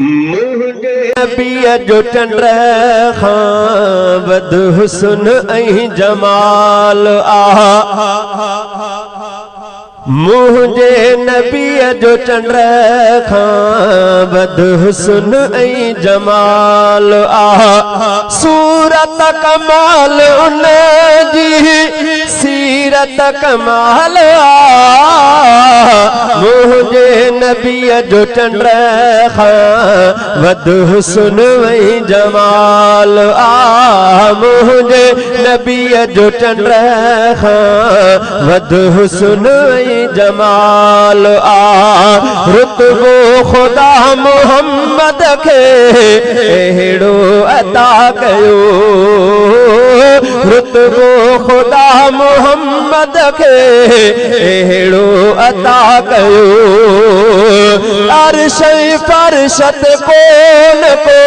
मुझे नबी जो चंड खां वद हुस्न ऐं जमाल आ मुझे नबी जो चंड खां वद हुस्न ऐं जमाल आ सूरत कमाल उन जी सीरत कमाल आ मुझे नबी जो चंड खां वद हुस्न ऐं जमाल आ मुझे नबी जो चंड खां वद हुस्न जमाल आ रुतबो खुदा मोहम्मद के अहिड़ो अता कयो रुतबो खुदा मोहम्मद के अहिड़ो अता कयो अर्श फरशत कोन को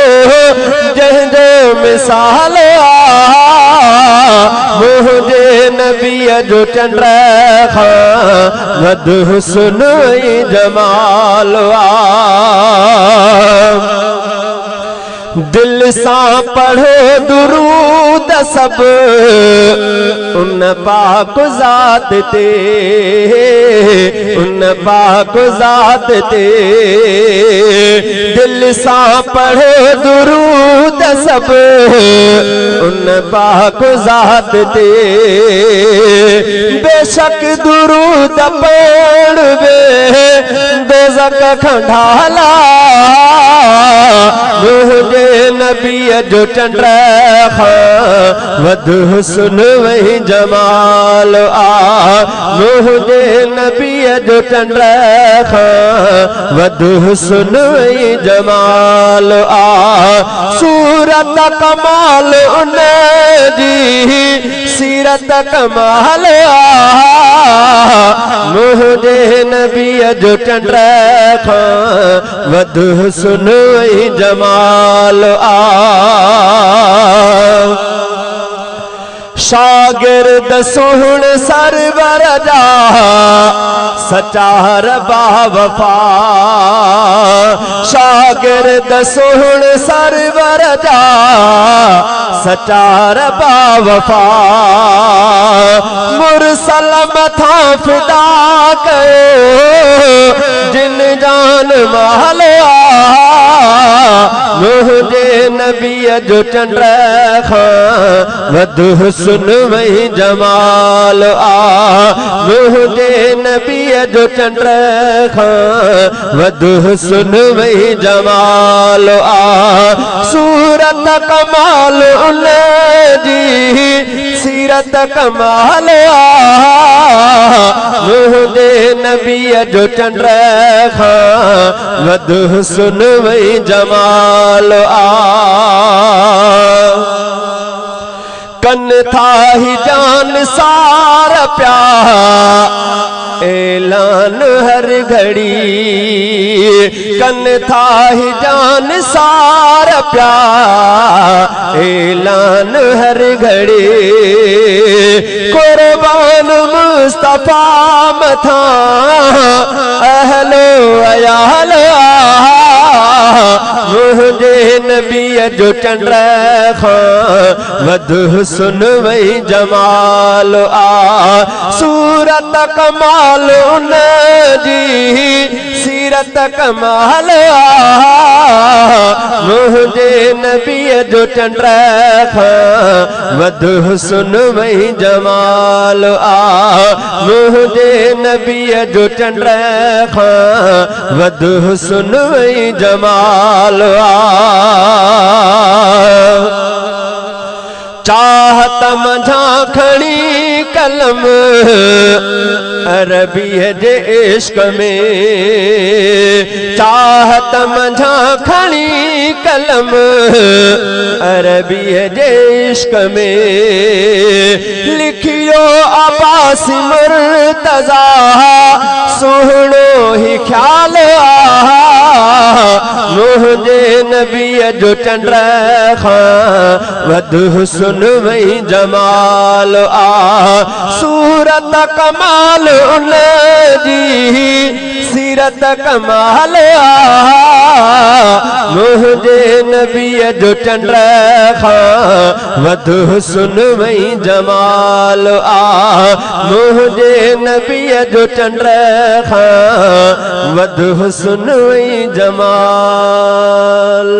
जंहिंजो मिसाल आ मुझे नबी जो चंड खां वद हुस्न ऐं जमाल आ दिल सां पढ़ो दुरूद सब उन पाक ज़ात ते उन पाक ज़ात ते दिल सां पढ़ो दुरूद सब उन पाक ज़ात ते बेशक दुरूद पढ़वे दोज़ख खंडाला मुझे नबी जो चंड खां वद हुस्न ऐं जमाल आ मुझे नबी जो चंड खां वद हुस्न ऐं जमाल आ सूरत कमाल उन जी सीरत कमाल आ मुझे नबी जो चंड खां वद हुस्न ऐं जमाल आ शागिर्द सोहण सरवर जा सच्चा रबा वफा शागिर्द सोहण सरवर जा सच्चा रबा वफा मुरसल मथा फिदा कयो जिन जान माल मुझे नबी जो चंड खां वद हुस्न ऐं जमाल आ मुझे नबी जो चंड खां वद हुस्न ऐं जमाल आ सूरत कमाल उन जी सीरत कमाल आ मुझे नबी जो चंड खां वद हुस्न ऐं जमाल आ कन था ही जान सार प्या ऐलान हर घड़ी कन था ही जान सार प्या ऐलान हर घड़ी कुर्बान मुस्तफा मथा अहलो अयाल मुझे नबी जो चंड खां वद हुस्न ऐं जमाल आ सूरत कमाल उन जी सीरत कमाल आ मुझे नबी जो चंड खां वद हुस्न ऐं जमाल आ मुझे नबी जो चंड खां वद हुस्न ऐं जमाल आ चाहत मझा खणी कलम अरबी जे इश्क में चाहत मझा खणी कलम अरबी जे इश्क में लिखियो अब्बास मुर्तज़ा सोहणो ही ख्याल मुझे नबी जो चंड खां वद हुस्न ऐं जमाल आ सूरत कमाल उन जी सीरत कमाल आ जो चंड खां वध हुस्न वई जमाल आ मुझे नबी जो चंड खां वध हुस्न वई जमाल।